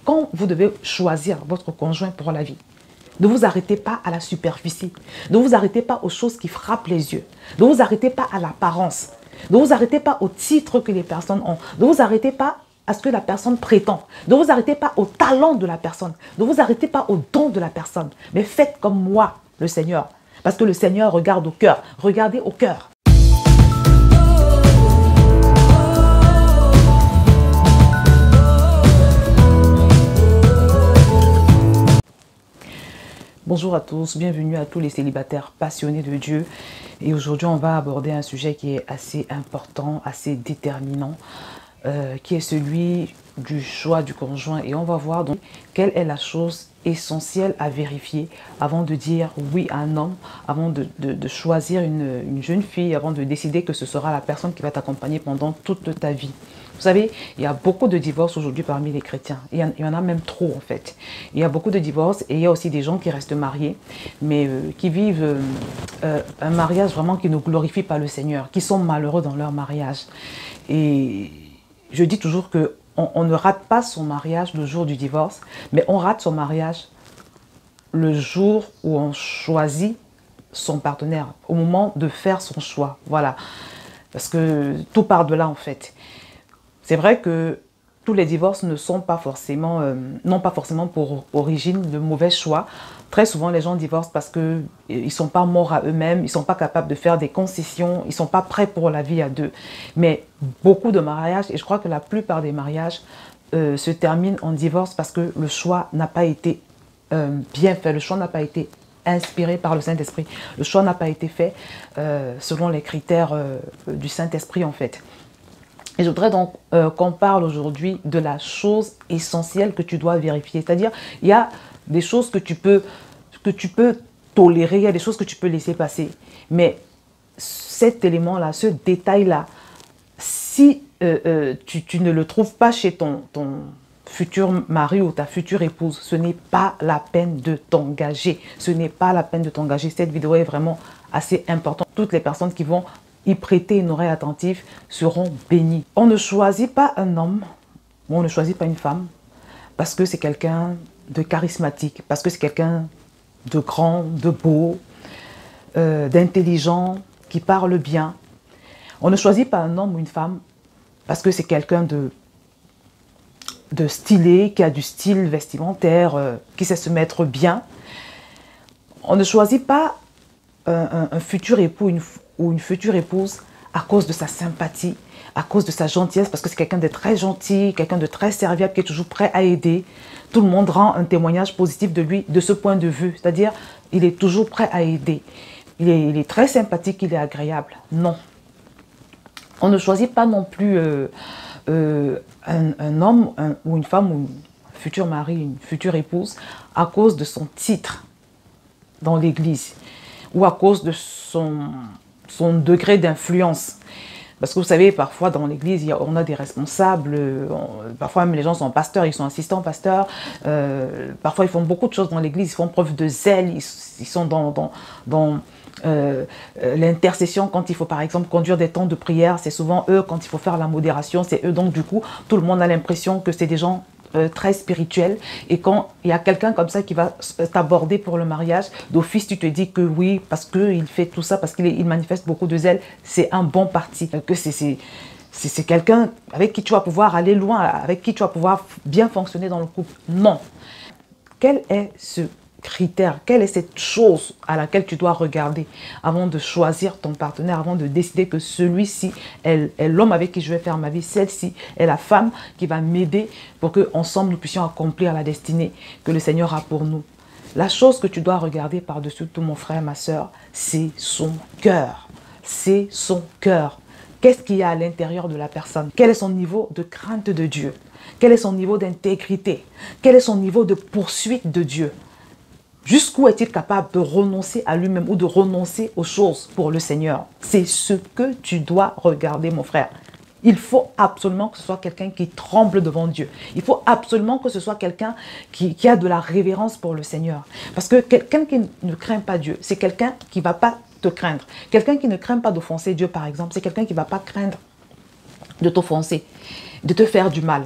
quand vous devez choisir votre conjoint pour la vie, ne vous arrêtez pas à la superficie. Ne vous arrêtez pas aux choses qui frappent les yeux. Ne vous arrêtez pas à l'apparence. Ne vous arrêtez pas au titre que les personnes ont. Ne vous arrêtez pas à ce que la personne prétend. Ne vous arrêtez pas au talent de la personne. Ne vous arrêtez pas au don de la personne. Mais faites comme moi, le Seigneur. Parce que le Seigneur regarde au cœur. Regardez au cœur. Bonjour à tous, bienvenue à tous les célibataires passionnés de Dieu. Et aujourd'hui, on va aborder un sujet qui est assez important, assez déterminant, qui est celui du choix du conjoint. Et on va voir donc quelle est la chose essentielle à vérifier avant de dire oui à un homme, avant de choisir une jeune fille, avant de décider que ce sera la personne qui va t'accompagner pendant toute ta vie. Vous savez, il y a beaucoup de divorces aujourd'hui parmi les chrétiens. Il y en a même trop en fait. Il y a beaucoup de divorces et il y a aussi des gens qui restent mariés, mais qui vivent un mariage vraiment qui ne glorifie pas le Seigneur, qui sont malheureux dans leur mariage. Et je dis toujours que on ne rate pas son mariage le jour du divorce, mais on rate son mariage le jour où on choisit son partenaire, au moment de faire son choix. Voilà, parce que tout part de là en fait. C'est vrai que tous les divorces ne sont pas forcément, n'ont pas forcément pour origine de mauvais choix. Très souvent, les gens divorcent parce qu'ils ne sont pas morts à eux-mêmes, ils ne sont pas capables de faire des concessions, ils ne sont pas prêts pour la vie à deux. Mais beaucoup de mariages, et je crois que la plupart des mariages se terminent en divorce parce que le choix n'a pas été bien fait, le choix n'a pas été inspiré par le Saint-Esprit. Le choix n'a pas été fait selon les critères du Saint-Esprit en fait. Et je voudrais donc qu'on parle aujourd'hui de la chose essentielle que tu dois vérifier. C'est-à-dire, il y a des choses que tu peux tolérer, il y a des choses que tu peux laisser passer. Mais cet élément-là, ce détail-là, si tu ne le trouves pas chez ton futur mari ou ta future épouse, ce n'est pas la peine de t'engager. Ce n'est pas la peine de t'engager. Cette vidéo est vraiment assez importante. Toutes les personnes qui vont y prêter une oreille attentive seront bénis. On ne choisit pas un homme, on ne choisit pas une femme, parce que c'est quelqu'un de charismatique, parce que c'est quelqu'un de grand, de beau, d'intelligent, qui parle bien. On ne choisit pas un homme ou une femme parce que c'est quelqu'un de stylé, qui a du style vestimentaire, qui sait se mettre bien. On ne choisit pas un futur époux ou une future épouse à cause de sa sympathie, à cause de sa gentillesse, parce que c'est quelqu'un de très gentil, quelqu'un de très serviable, qui est toujours prêt à aider. Tout le monde rend un témoignage positif de lui de ce point de vue, c'est-à-dire il est toujours prêt à aider. Il est très sympathique, il est agréable. Non. On ne choisit pas non plus un homme ou une femme ou un futur mari, une future épouse à cause de son titre dans l'église ou à cause de son degré d'influence. Parce que vous savez, parfois dans l'église, on a des responsables, parfois même les gens sont pasteurs, ils sont assistants pasteurs, parfois ils font beaucoup de choses dans l'église, ils font preuve de zèle, ils sont dans l'intercession quand il faut par exemple conduire des temps de prière, c'est souvent eux quand il faut faire la modération, c'est eux, donc du coup tout le monde a l'impression que c'est des gens très spirituel, et quand il y a quelqu'un comme ça qui va t'aborder pour le mariage, d'office tu te dis que oui, parce qu'il fait tout ça, parce qu'il manifeste beaucoup de zèle, c'est un bon parti, que c'est quelqu'un avec qui tu vas pouvoir aller loin, avec qui tu vas pouvoir bien fonctionner dans le couple. Non. Quel est ce critère, quelle est cette chose à laquelle tu dois regarder avant de choisir ton partenaire, avant de décider que celui-ci est l'homme avec qui je vais faire ma vie, celle-ci est la femme qui va m'aider pour qu'ensemble nous puissions accomplir la destinée que le Seigneur a pour nous. La chose que tu dois regarder par-dessus tout, mon frère, ma soeur, c'est son cœur. C'est son cœur. Qu'est-ce qu'il y a à l'intérieur de la personne? Quel est son niveau de crainte de Dieu? Quel est son niveau d'intégrité? Quel est son niveau de poursuite de Dieu? Jusqu'où est-il capable de renoncer à lui-même ou de renoncer aux choses pour le Seigneur? C'est ce que tu dois regarder, mon frère. Il faut absolument que ce soit quelqu'un qui tremble devant Dieu. Il faut absolument que ce soit quelqu'un qui a de la révérence pour le Seigneur. Parce que quelqu'un qui ne craint pas Dieu, c'est quelqu'un qui ne va pas te craindre. Quelqu'un qui ne craint pas d'offenser Dieu, par exemple, c'est quelqu'un qui ne va pas craindre de t'offenser, de te faire du mal.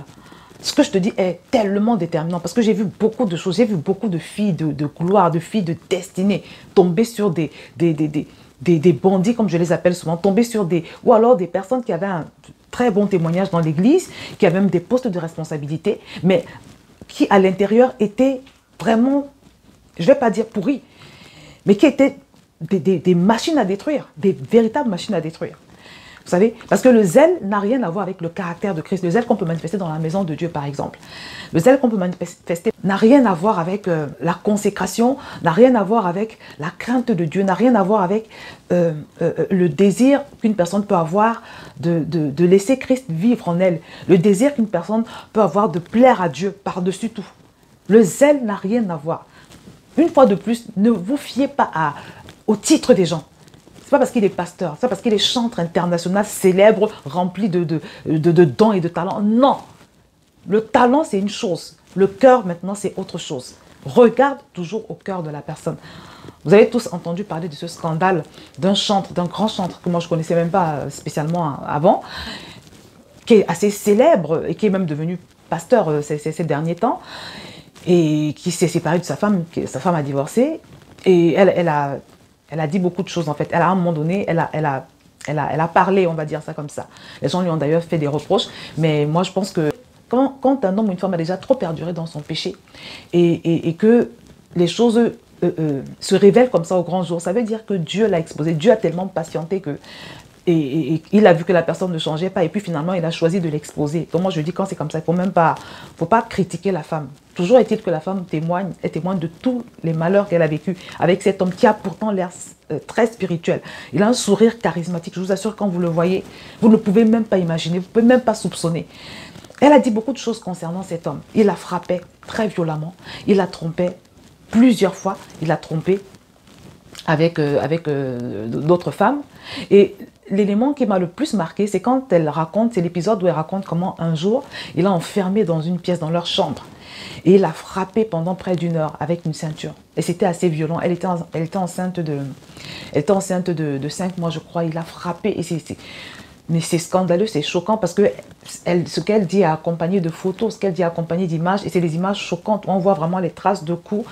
Ce que je te dis est tellement déterminant parce que j'ai vu beaucoup de choses, j'ai vu beaucoup de filles de gloire, de filles de destinée tomber sur des bandits, comme je les appelle souvent, tomber sur ou alors des personnes qui avaient un très bon témoignage dans l'église, qui avaient même des postes de responsabilité, mais qui à l'intérieur étaient vraiment, je ne vais pas dire pourris, mais qui étaient des machines à détruire, des véritables machines à détruire. Vous savez, parce que le zèle n'a rien à voir avec le caractère de Christ. Le zèle qu'on peut manifester dans la maison de Dieu, par exemple. Le zèle qu'on peut manifester n'a rien à voir avec la consécration, n'a rien à voir avec la crainte de Dieu, n'a rien à voir avec le désir qu'une personne peut avoir de laisser Christ vivre en elle. Le désir qu'une personne peut avoir de plaire à Dieu par-dessus tout. Le zèle n'a rien à voir. Une fois de plus, ne vous fiez pas au titre des gens. Ce n'est pas parce qu'il est pasteur, c'est pas parce qu'il est chanteur international, célèbre, rempli de dons et de talents. Non. Le talent, c'est une chose. Le cœur, maintenant, c'est autre chose. Regarde toujours au cœur de la personne. Vous avez tous entendu parler de ce scandale d'un chantre, d'un grand chantre que moi je ne connaissais même pas spécialement avant, qui est assez célèbre et qui est même devenu pasteur ces derniers temps, et qui s'est séparé de sa femme a divorcé, et elle a dit beaucoup de choses en fait. À un moment donné, elle a parlé, on va dire ça comme ça. Les gens lui ont d'ailleurs fait des reproches, mais moi je pense que quand un homme ou une femme a déjà trop perduré dans son péché et que les choses se révèlent comme ça au grand jour, ça veut dire que Dieu l'a exposé. Dieu a tellement patienté que et il a vu que la personne ne changeait pas et puis finalement il a choisi de l'exposer. Donc moi je dis quand c'est comme ça, il ne faut pas critiquer la femme. Toujours est-il que la femme témoigne de tous les malheurs qu'elle a vécu avec cet homme qui a pourtant l'air très spirituel. Il a un sourire charismatique, je vous assure quand vous le voyez, vous ne pouvez même pas imaginer, vous ne pouvez même pas soupçonner. Elle a dit beaucoup de choses concernant cet homme. Il la frappait très violemment, il la trompait plusieurs fois, il l'a trompée avec d'autres femmes. Et l'élément qui m'a le plus marqué, c'est quand elle raconte, c'est l'épisode où elle raconte comment un jour, il l'a enfermée dans une pièce, dans leur chambre. Et il l'a frappée pendant près d'1 heure avec une ceinture. Et c'était assez violent. Elle était enceinte de 5 mois, je crois. Il l'a frappée. Mais c'est scandaleux, c'est choquant parce que ce qu'elle dit est accompagné de photos, ce qu'elle dit est accompagné d'images. Et c'est des images choquantes où on voit vraiment les traces de coups.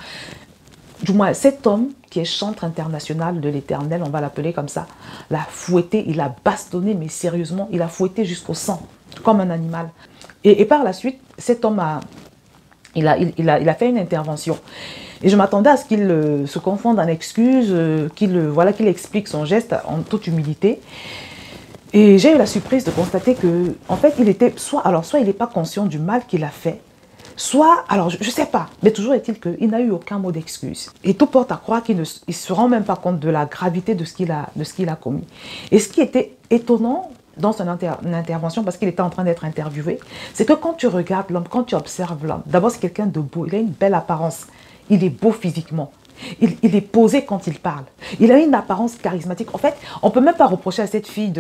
Du moins, cet homme qui est chantre international de l'Éternel, on va l'appeler comme ça, l'a fouetté, il l'a bastonné, mais sérieusement, il l'a fouetté jusqu'au sang, comme un animal. Et par la suite, cet homme il a fait une intervention. Et je m'attendais à ce qu'il se confonde en excuses, qu'il explique son geste en toute humilité. Et j'ai eu la surprise de constater que, en fait, soit il n'est pas conscient du mal qu'il a fait, soit, alors je ne sais pas, mais toujours est-il qu'il n'a eu aucun mot d'excuse. Et tout porte à croire qu'il ne se rend même pas compte de la gravité de ce qu'il a commis. Et ce qui était étonnant dans son intervention, parce qu'il était en train d'être interviewé, c'est que quand tu regardes l'homme, quand tu observes l'homme, d'abord c'est quelqu'un de beau, il a une belle apparence, il est beau physiquement. Il est posé quand il parle. Il a une apparence charismatique. En fait, on ne peut même pas reprocher à cette fille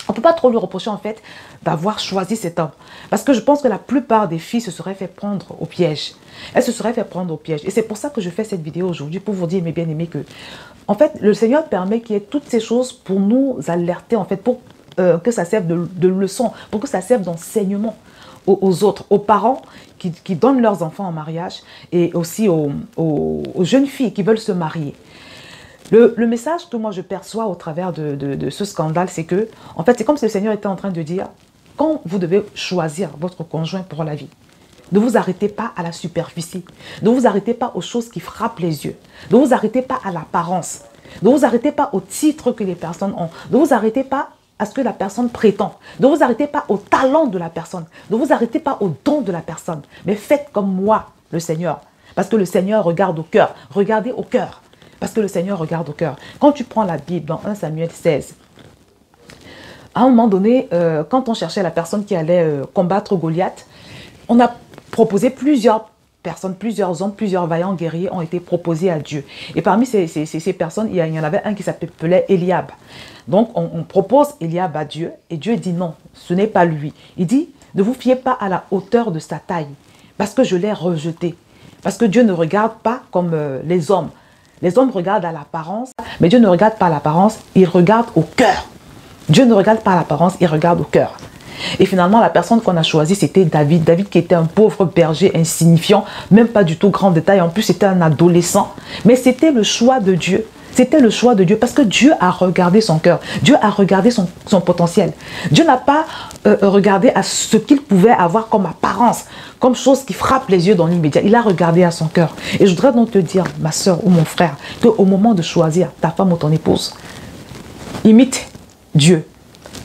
on ne peut pas trop lui reprocher en fait d'avoir choisi cet homme. Parce que je pense que la plupart des filles se seraient fait prendre au piège. Elles se seraient fait prendre au piège. Et c'est pour ça que je fais cette vidéo aujourd'hui, pour vous dire, mes bien-aimés, que en fait, le Seigneur permet qu'il y ait toutes ces choses pour nous alerter, en fait, pour que ça serve de leçon, pour que ça serve d'enseignement aux autres, aux parents qui donnent leurs enfants en mariage et aussi aux jeunes filles qui veulent se marier. Le message que moi je perçois au travers de ce scandale, c'est que, en fait, c'est comme si le Seigneur était en train de dire, quand vous devez choisir votre conjoint pour la vie, ne vous arrêtez pas à la superficie, ne vous arrêtez pas aux choses qui frappent les yeux, ne vous arrêtez pas à l'apparence, ne vous arrêtez pas au titre que les personnes ont, ne vous arrêtez pas à ce que la personne prétend, ne vous arrêtez pas au talent de la personne, ne vous arrêtez pas au don de la personne, mais faites comme moi, le Seigneur, parce que le Seigneur regarde au cœur, regardez au cœur. Parce que le Seigneur regarde au cœur. Quand tu prends la Bible dans 1 Samuel 16, à un moment donné, quand on cherchait la personne qui allait combattre Goliath, on a proposé plusieurs personnes, plusieurs hommes, plusieurs vaillants guerriers ont été proposés à Dieu. Et parmi ces personnes, il y en avait un qui s'appelait Eliab. Donc on propose Eliab à Dieu et Dieu dit non, ce n'est pas lui. Il dit, ne vous fiez pas à la hauteur de sa taille, parce que je l'ai rejeté. Parce que Dieu ne regarde pas comme les hommes. Les hommes regardent à l'apparence, mais Dieu ne regarde pas l'apparence, il regarde au cœur. Dieu ne regarde pas l'apparence, il regarde au cœur. Et finalement, la personne qu'on a choisie, c'était David. David qui était un pauvre berger insignifiant, même pas du tout grand détail. En plus, c'était un adolescent. Mais c'était le choix de Dieu. C'était le choix de Dieu parce que Dieu a regardé son cœur. Dieu a regardé son potentiel. Dieu n'a pas regardé à ce qu'il pouvait avoir comme apparence, comme chose qui frappe les yeux dans l'immédiat. Il a regardé à son cœur. Et je voudrais donc te dire, ma soeur ou mon frère, qu'au moment de choisir ta femme ou ton épouse, imite Dieu.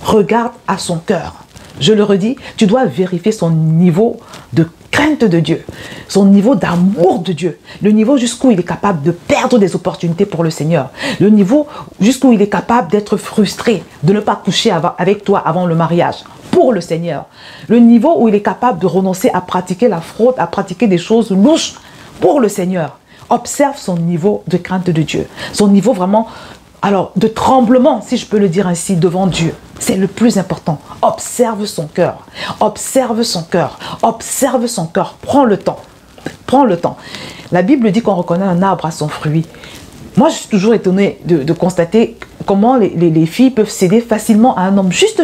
Regarde à son cœur. Je le redis, tu dois vérifier son niveau de crainte de Dieu, son niveau d'amour de Dieu, le niveau jusqu'où il est capable de perdre des opportunités pour le Seigneur, le niveau jusqu'où il est capable d'être frustré, de ne pas coucher avec toi avant le mariage pour le Seigneur, le niveau où il est capable de renoncer à pratiquer la fraude, à pratiquer des choses louches pour le Seigneur. Observe son niveau de crainte de Dieu, son niveau vraiment, alors, de tremblement, si je peux le dire ainsi, devant Dieu. C'est le plus important. Observe son cœur. Observe son cœur. Observe son cœur. Prends le temps. Prends le temps. La Bible dit qu'on reconnaît un arbre à son fruit. Moi, je suis toujours étonnée de constater comment les filles peuvent céder facilement à un homme, juste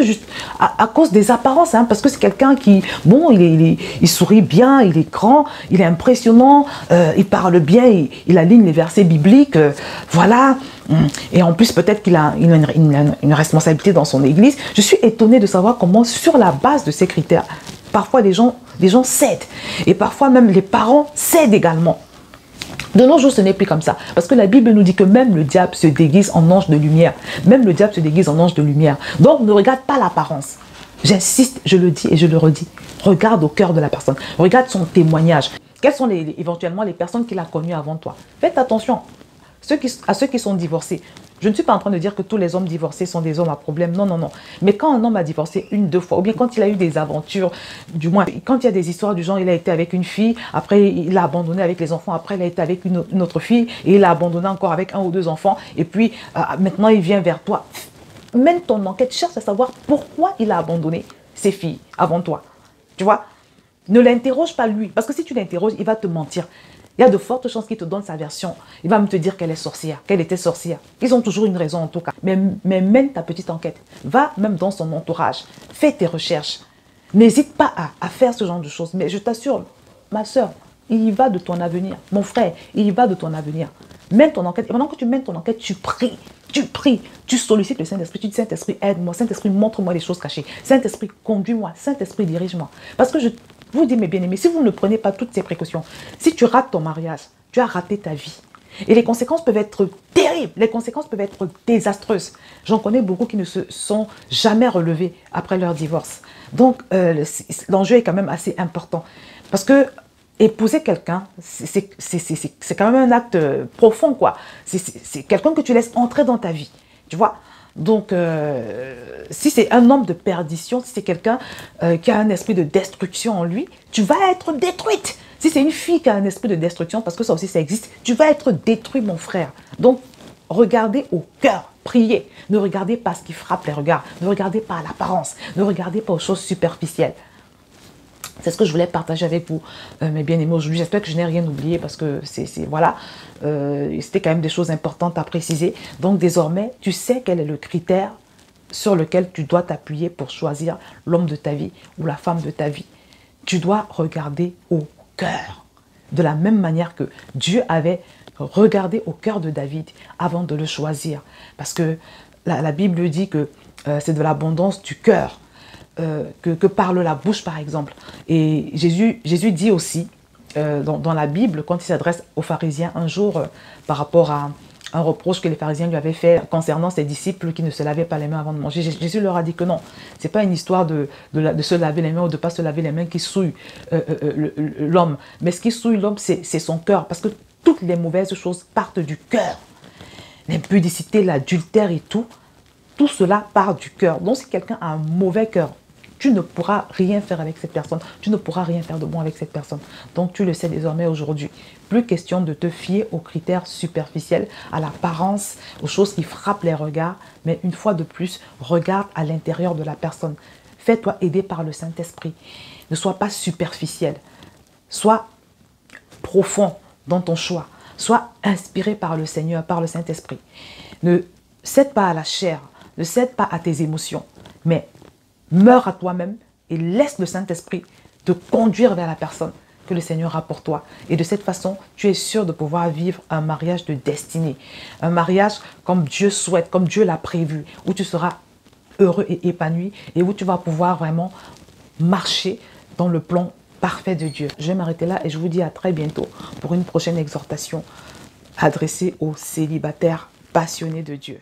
à cause des apparences, hein, parce que c'est quelqu'un qui, bon, il sourit bien, il est grand, il est impressionnant, il parle bien, il aligne les versets bibliques, voilà. Et en plus, peut-être qu'il a une responsabilité dans son église. Je suis étonnée de savoir comment, sur la base de ces critères, parfois les gens cèdent. Et parfois même les parents cèdent également. De nos jours, ce n'est plus comme ça. Parce que la Bible nous dit que même le diable se déguise en ange de lumière. Même le diable se déguise en ange de lumière. Donc, ne regarde pas l'apparence. J'insiste, je le dis et je le redis. Regarde au cœur de la personne. Regarde son témoignage. Quelles sont éventuellement les personnes qu'il a connues avant toi? Faites attention à ceux qui sont divorcés. Je ne suis pas en train de dire que tous les hommes divorcés sont des hommes à problème. Non, non, non. Mais quand un homme a divorcé une, deux fois, ou bien quand il a eu des aventures, du moins, quand il y a des histoires du genre, il a été avec une fille, après il a abandonné avec les enfants, après il a été avec une autre fille, et il a abandonné encore avec un ou deux enfants, et puis maintenant il vient vers toi. Mène ton enquête, cherche à savoir pourquoi il a abandonné ses filles avant toi. Tu vois? Ne l'interroge pas lui, parce que si tu l'interroges, il va te mentir. Il y a de fortes chances qu'il te donne sa version. Il va me te dire qu'elle est sorcière, qu'elle était sorcière. Ils ont toujours une raison en tout cas. Mais mène ta petite enquête. Va même dans son entourage. Fais tes recherches. N'hésite pas à faire ce genre de choses. Mais je t'assure, ma soeur, il y va de ton avenir. Mon frère, il y va de ton avenir. Mène ton enquête. Et pendant que tu mènes ton enquête, tu pries. Tu pries. Tu sollicites le Saint-Esprit. Tu dis, Saint-Esprit, aide-moi. Saint-Esprit, montre-moi les choses cachées. Saint-Esprit, conduis-moi. Saint-Esprit, dirige-moi. Parce que je vous dis, mes bien-aimés, si vous ne prenez pas toutes ces précautions, si tu rates ton mariage, tu as raté ta vie. Et les conséquences peuvent être terribles, les conséquences peuvent être désastreuses. J'en connais beaucoup qui ne se sont jamais relevés après leur divorce. Donc, l'enjeu est quand même assez important. Parce que épouser quelqu'un, c'est quand même un acte profond, quoi. C'est quelqu'un que tu laisses entrer dans ta vie, tu vois. Donc, si c'est un homme de perdition, si c'est quelqu'un qui a un esprit de destruction en lui, tu vas être détruite. Si c'est une fille qui a un esprit de destruction, parce que ça aussi, ça existe, tu vas être détruit, mon frère. Donc, regardez au cœur, priez. Ne regardez pas ce qui frappe les regards. Ne regardez pas à l'apparence. Ne regardez pas aux choses superficielles. C'est ce que je voulais partager avec vous, mes bien-aimés, aujourd'hui. J'espère que je n'ai rien oublié parce que voilà, c'était quand même des choses importantes à préciser. Donc désormais, tu sais quel est le critère sur lequel tu dois t'appuyer pour choisir l'homme de ta vie ou la femme de ta vie. Tu dois regarder au cœur, de la même manière que Dieu avait regardé au cœur de David avant de le choisir. Parce que la Bible dit que c'est de l'abondance du cœur que parle la bouche, par exemple. Et Jésus dit aussi, dans la Bible, quand il s'adresse aux pharisiens un jour, par rapport à un reproche que les pharisiens lui avaient fait concernant ses disciples qui ne se lavaient pas les mains avant de manger, Jésus leur a dit que non, ce n'est pas une histoire de se laver les mains ou de ne pas se laver les mains qui souille l'homme. Mais ce qui souille l'homme, c'est son cœur, parce que toutes les mauvaises choses partent du cœur. L'impudicité, l'adultère et tout cela part du cœur. Donc si quelqu'un a un mauvais cœur, tu ne pourras rien faire avec cette personne. Tu ne pourras rien faire de bon avec cette personne. Donc, tu le sais désormais aujourd'hui. Plus question de te fier aux critères superficiels, à l'apparence, aux choses qui frappent les regards. Mais une fois de plus, regarde à l'intérieur de la personne. Fais-toi aider par le Saint-Esprit. Ne sois pas superficiel. Sois profond dans ton choix. Sois inspiré par le Seigneur, par le Saint-Esprit. Ne cède pas à la chair. Ne cède pas à tes émotions. Mais Meurs à toi-même et laisse le Saint-Esprit te conduire vers la personne que le Seigneur a pour toi. Et de cette façon, tu es sûr de pouvoir vivre un mariage de destinée. Un mariage comme Dieu souhaite, comme Dieu l'a prévu, où tu seras heureux et épanoui et où tu vas pouvoir vraiment marcher dans le plan parfait de Dieu. Je vais m'arrêter là et je vous dis à très bientôt pour une prochaine exhortation adressée aux célibataires passionnés de Dieu.